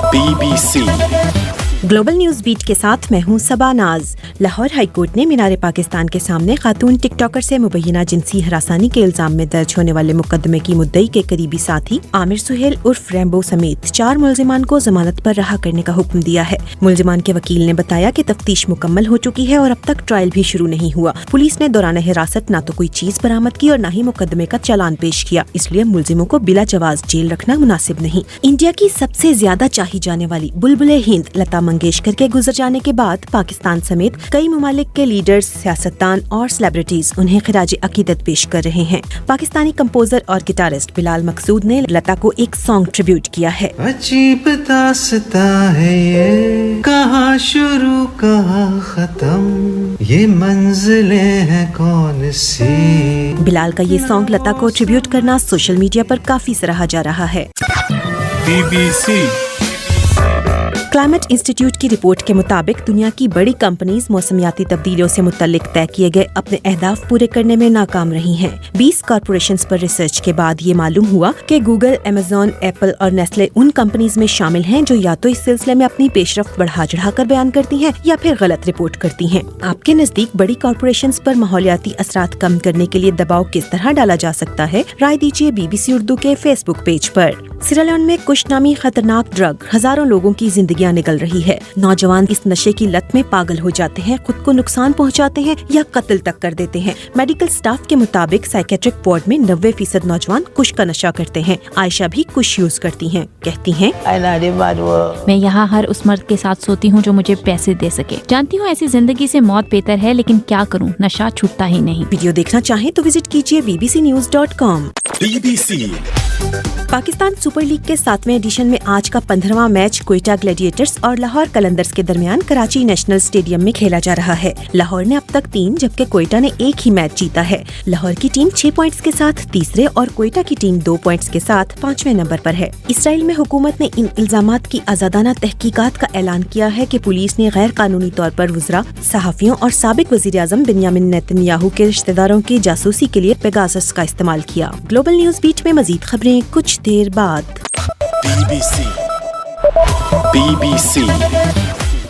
BBC global news beat के साथ मैं हूं सबा नाज। लाहौर हाई कोर्ट ने मीनार पाकिस्तान के सामने खातून टिकटॉकर से मुबैना जिनसी हरासानी के इल्जाम में दर्ज होने वाले मुकदमे की मुद्दई के करीबी साथी आमिर सुहेल उर्फ रैम्बो समेत 4 मुलजिमान को जमानत पर रहा करने का हुक्म दिया है। मुलजिमान के वकील ने बताया कि तफ्तीश मुकम्मल हो चुकी है और अब तक ट्रायल भी शुरू नहीं हुआ। पुलिस ने दौरान हिरासत न तो कोई चीज बरामद की और न ही मुकदमे का चालान पेश किया, इसलिए मुलजिमों को बिला जवाज जेल रखना मुनासिब नहीं। इंडिया की सबसे ज्यादा चाही जाने वाली बुलबुले हिंद लता मंगेशकर के गुजर जाने के बाद पाकिस्तान समेत कई ममालिक के लीडर्स, सियासतदान और सेलिब्रिटीज उन्हें खिराज अकीदत पेश कर रहे हैं। पाकिस्तानी कंपोजर और गिटारिस्ट बिलाल मकसूद ने लता को एक सॉन्ग ट्रिब्यूट किया है। अजीब दास्ता है ये, कहाँ शुरू कहाँ खत्म, ये मंजिलें हैं कौन सी। बिलाल का ये सॉन्ग लता को ट्रिब्यूट करना सोशल मीडिया पर काफी सराहा जा रहा है। BBC क्लाइमेट इंस्टीट्यूट की रिपोर्ट के मुताबिक दुनिया की बड़ी कंपनीज मौसमियाती तब्दीलियों से मुतल्लिक तय किए गए अपने अहदाफ पूरे करने में नाकाम रही हैं। 20 कॉर्पोरेशंस पर रिसर्च के बाद ये मालूम हुआ कि गूगल, अमेज़न, एप्पल और नेस्ले उन कंपनीज में शामिल हैं जो या तो इस सिलसिले में अपनी पेशरफ्त बढ़ा चढ़ाकर बयान करती हैं या फिर गलत रिपोर्ट करती हैं। आपके नजदीक बड़ी कॉर्पोरेशंस पर माहौलियाती असरात कम करने के लिए दबाव किस तरह डाला जा सकता है? राय दीजिए BBC उर्दू के फेसबुक पेज पर। सिरालियोन में कुश नामी खतरनाक ड्रग हजारों लोगों की जिंदगियां निकल रही है। नौजवान इस नशे की लत में पागल हो जाते हैं, खुद को नुकसान पहुंचाते हैं या कत्ल तक कर देते हैं। मेडिकल स्टाफ के मुताबिक साइकेट्रिक वार्ड में 90% नौजवान कुश का नशा करते हैं। आयशा भी कुश यूज करती हैं। कहती हैं, मैं यहाँ हर उस मर्द के साथ सोती हूँ जो मुझे पैसे दे सके। जानती हूँ ऐसी जिंदगी से मौत बेहतर है, लेकिन क्या करूँ, नशा छूटता ही नहीं। वीडियो देखना चाहें तो विजिट कीजिए bbcnews.com। BBC Pakistan super league के 7वें एडिशन में आज का 15वां मैच क्वेटा ग्लैडिएटर्स और लाहौर कलंदर्स के दरमियान कराची नेशनल स्टेडियम में खेला जा रहा है। लाहौर ने अब तक 3 जबकि क्वेटा ने 1 ही मैच जीता है। लाहौर की टीम 6 पॉइंट्स के साथ तीसरे और क्वेटा की टीम 2 पॉइंट्स के साथ 5वें नंबर पर है। इसराइल में हुकूमत ने इन इल्जामात की आजादाना तहकीकात का ऐलान किया है कि पुलिस ने गैर कानूनी तौर पर वज़रा, सहाफियों और साबिक वज़ीर आज़म बिन्यामिन नेतन्याहू के रिश्तेदारों की जासूसी के लिए पेगासस का इस्तेमाल किया। ग्लोबल न्यूज बीट में मजीद खबरें कुछ देर बाद। BBC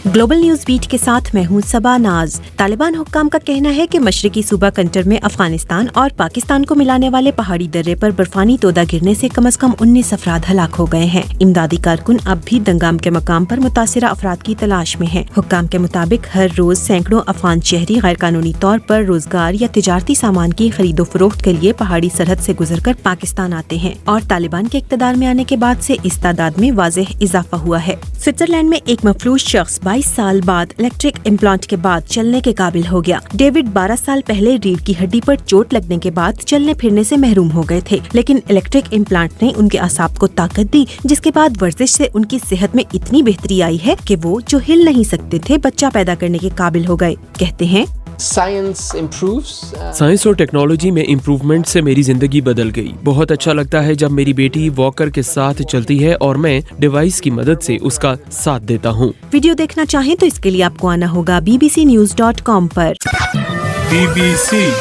ग्लोबल न्यूज बीट के साथ मैं हूं सबा नाज। तालिबान हुक्काम का कहना है कि मशरकी सूबा कंटर में अफगानिस्तान और पाकिस्तान को मिलाने वाले पहाड़ी दर्रे पर बर्फानी तोदा गिरने से कम से कम 19 अफराद हलाक हो गए हैं। इमदादी कारकुन अब भी दंगाम के मकाम पर मुतासिरा अफराद की तलाश में हैं। हुक्काम के मुताबिक हर रोज सैकड़ों अफगान शहरी गैर कानूनी तौर पर रोजगार या तिजारती सामान की खरीदो फरोख्त के लिए पहाड़ी सरहद से गुजरकर पाकिस्तान आते हैं और तालिबान के इक़्तिदार में आने के बाद से इस तादाद में वाज़ेह इजाफा हुआ है। स्विट्जरलैंड में एक मफलूज शख्स 22 साल बाद इलेक्ट्रिक इम्प्लांट के बाद चलने के काबिल हो गया। डेविड 12 साल पहले रीढ़ की हड्डी पर चोट लगने के बाद चलने फिरने से महरूम हो गए थे, लेकिन इलेक्ट्रिक इम्प्लांट ने उनके आसाब को ताकत दी, जिसके बाद वर्जिश से उनकी सेहत में इतनी बेहतरी आई है कि वो जो हिल नहीं सकते थे बच्चा पैदा करने के काबिल हो गए। कहते हैं, साइंस और टेक्नोलॉजी में इम्प्रूवमेंट से मेरी जिंदगी बदल गई। बहुत अच्छा लगता है जब मेरी बेटी वॉकर के साथ चलती है और मैं डिवाइस की मदद से उसका साथ देता हूँ। वीडियो देखना चाहें तो इसके लिए आपको आना होगा bbcnews.com पर। BBC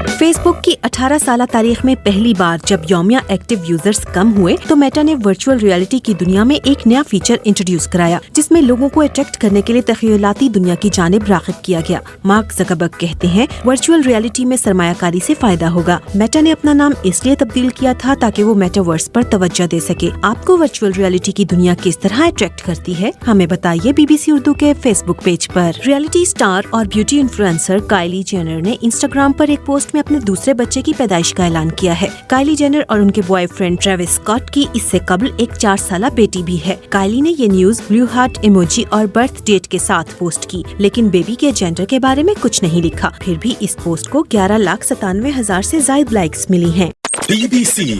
फेसबुक की 18 साला तारीख में पहली बार जब यौमिया एक्टिव यूजर्स कम हुए तो मेटा ने वर्चुअल रियलिटी की दुनिया में एक नया फीचर इंट्रोड्यूस कराया, जिसमें लोगों को अट्रैक्ट करने के लिए तख़य्युलाती दुनिया की जानिब राग़िब किया गया। मार्क ज़करबर्ग कहते हैं, वर्चुअल रियलिटी में सरमायाकारी से फायदा होगा। मेटा ने अपना नाम इसलिए तब्दील किया था ताकि वो मेटावर्स पर तवज्जो दे सके। आपको वर्चुअल रियलिटी की दुनिया किस तरह अट्रैक्ट करती है, हमें बताइए BBC उर्दू के फेसबुक पेज पर। रियलिटी स्टार और ब्यूटी इन्फ्लुएंसर काइली जेनर ने इंस्टाग्राम पर एक पोस्ट में अपने दूसरे बच्चे की पैदाइश का ऐलान किया है। काइली जेनर और उनके बॉयफ्रेंड ट्रेविस स्कॉट की इससे कबल एक 4 साला बेटी भी है। काइली ने ये न्यूज ब्लू हार्ट इमोजी और बर्थ डेट के साथ पोस्ट की, लेकिन बेबी के जेंडर के बारे में कुछ नहीं लिखा। फिर भी इस पोस्ट को 11,97,000 से ज्यादा लाइक्स मिली हैं। BBC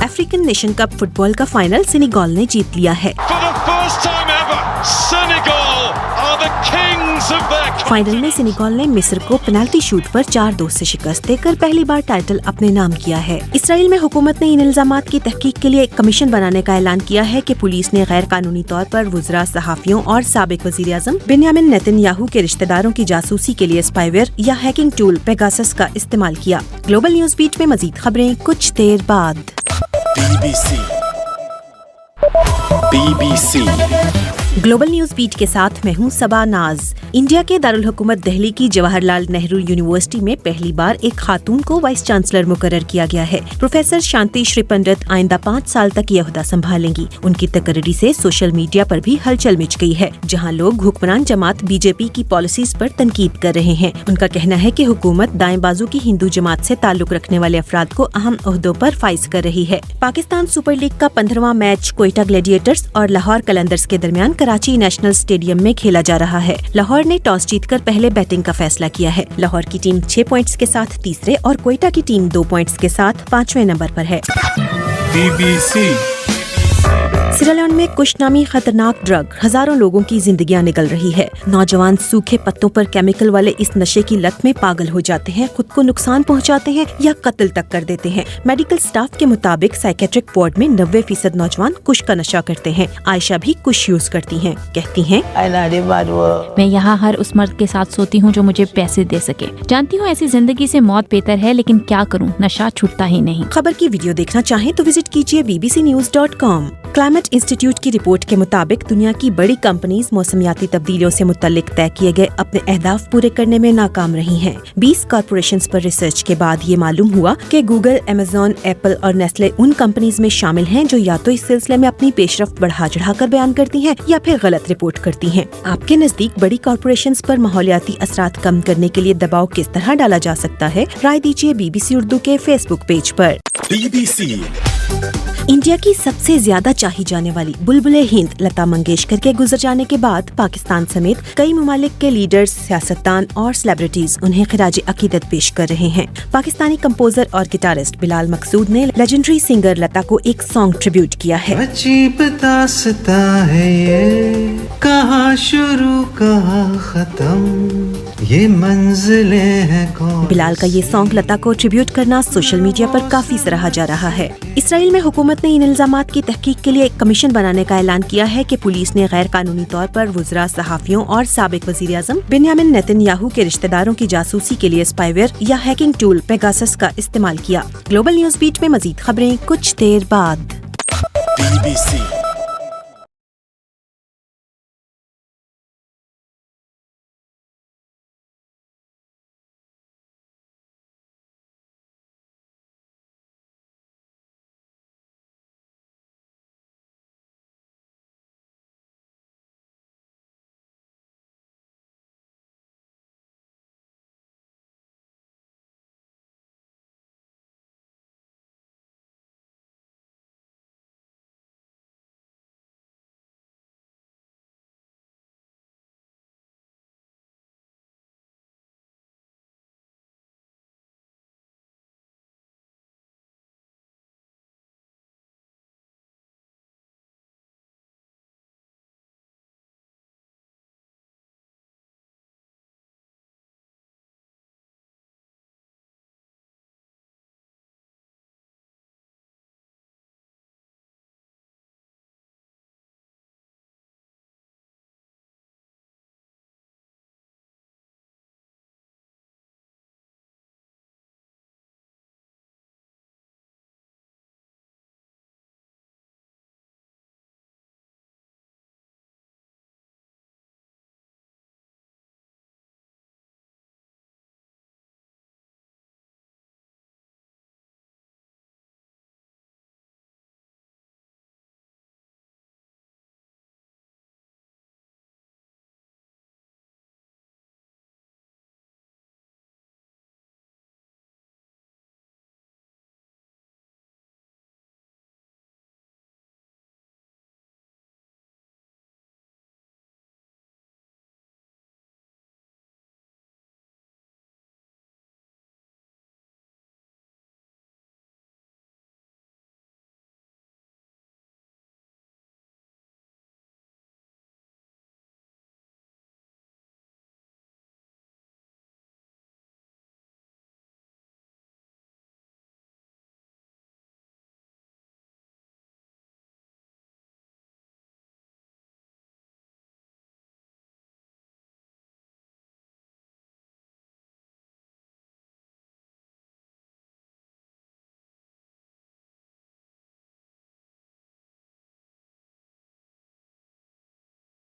African nation cup football का फाइनल सेनेगल ने जीत लिया है। फाइनल में सेनेगल ने मिस्र को पेनल्टी शूट पर 4-2 से शिकस्त देकर पहली बार टाइटल अपने नाम किया है। इसराइल में हुकूमत ने इन इल्जामात की तहकीक के लिए एक कमीशन बनाने का ऐलान किया है कि पुलिस ने गैर कानूनी तौर पर वुज़रा, सहाफियों और साबिक वज़ीर आज़म बिन्यामिन नेतन्याहू के रिश्तेदारों की जासूसी के लिए स्पाईवेयर या हैकिंग टूल पेगासस का इस्तेमाल किया। ग्लोबल न्यूज बीट में मजीद खबरें कुछ देर बाद। BBC BBC global news beat के साथ मैं हूं सबा नाज। इंडिया के दारुल हुकूमत दिल्ली की जवाहरलाल नेहरू यूनिवर्सिटी में पहली बार एक खातून को वाइस चांसलर मुकर्रर किया गया है। प्रोफेसर शांति श्री पंडित आइंदा 5 साल तक यह ओहदा संभालेंगी। उनकी तकर्री से सोशल मीडिया पर भी हलचल मच गई है, जहां लोग हुक्मरान जमात बीजेपी की पॉलिसीज पर तनकीद कर रहे हैं। उनका कहना है कि हुकूमत दाएं बाजू की हिंदू जमात से ताल्लुक रखने वाले अफराद को अहम ओहदों पर फाइज कर रही है। पाकिस्तान सुपर लीग का 15वां मैच कोयटा ग्लैडिएटर्स और लाहौर कलंदर्स के दरमियान कराची नेशनल स्टेडियम में खेला जा रहा है। लाहौर ने टॉस जीतकर पहले बैटिंग का फैसला किया है। लाहौर की टीम 6 पॉइंट्स के साथ तीसरे और कोयटा की टीम 2 पॉइंट्स के साथ 5वें नंबर पर है। BBC सिरालियोन में कुश नामी खतरनाक ड्रग हजारों लोगों की जिंदगियां निगल रही है। नौजवान सूखे पत्तों पर केमिकल वाले इस नशे की लत में पागल हो जाते हैं, खुद को नुकसान पहुंचाते हैं या कत्ल तक कर देते हैं। मेडिकल स्टाफ के मुताबिक साइकेट्रिक वार्ड में 90% नौजवान कुश का नशा करते हैं। आयशा भी कुश यूज करती हैं, कहती हैं मैं यहाँ हर उस मर्द के साथ सोती हूँ जो मुझे पैसे दे सके। जानती हूँ ऐसी जिंदगी से मौत बेहतर है, लेकिन क्या करूँ, नशा छूटता ही नहीं। खबर की वीडियो देखना चाहें तो विजिट कीजिए bbcnews.com। क्लाइमेट इंस्टीट्यूट की रिपोर्ट के मुताबिक दुनिया की बड़ी कंपनीज मौसमियाती तब्दीलियों से मुतल्लिक तय किए गए अपने अहदाफ पूरे करने में नाकाम रही हैं। 20 कॉर्पोरेशंस पर रिसर्च के बाद ये मालूम हुआ कि गूगल, अमेज़न, एप्पल और नेस्ले उन कंपनीज में शामिल हैं जो या तो इस सिलसिले में अपनी पेशरफ्त बढ़ा चढ़ाकर बयान करती हैं या फिर गलत रिपोर्ट करती हैं। आपके नजदीक बड़ी कॉर्पोरेशंस पर माहौलियाती असरात कम करने के लिए दबाव किस तरह डाला जा सकता है? राय दीजिए BBC उर्दू के फेसबुक पेज पर। BBC इंडिया की सबसे ज्यादा चाही जाने वाली बुलबुले हिंद लता मंगेशकर के गुजर जाने के बाद पाकिस्तान समेत कई ममालिक के लीडर्स, सियासतदान और सेलिब्रिटीज उन्हें खिराज अकीदत पेश कर रहे हैं। पाकिस्तानी कंपोजर और गिटारिस्ट बिलाल मकसूद ने लेजेंडरी सिंगर लता को एक सॉन्ग ट्रिब्यूट किया है। अजीब दास्ता है ये, कहाँ शुरू कहाँ खत्म, ये मंजिलें हैं कौन। बिलाल का ये सॉन्ग लता को ट्रिब्यूट करना सोशल मीडिया पर काफी सराहा जा रहा है। इसराइल में हुकूमत ने इन इल्जामात की तहकीक के लिए एक कमीशन बनाने का ऐलान किया है कि पुलिस ने गैर कानूनी तौर पर वुज़रा, सहाफियों और साबिक वज़ीर आज़म बेंयामिन नेतन्याहू के रिश्तेदारों की जासूसी के लिए स्पाईवेयर या हैकिंग टूल पेगासस का इस्तेमाल किया। ग्लोबल न्यूज बीट में मजीद खबरें कुछ देर बाद। BBC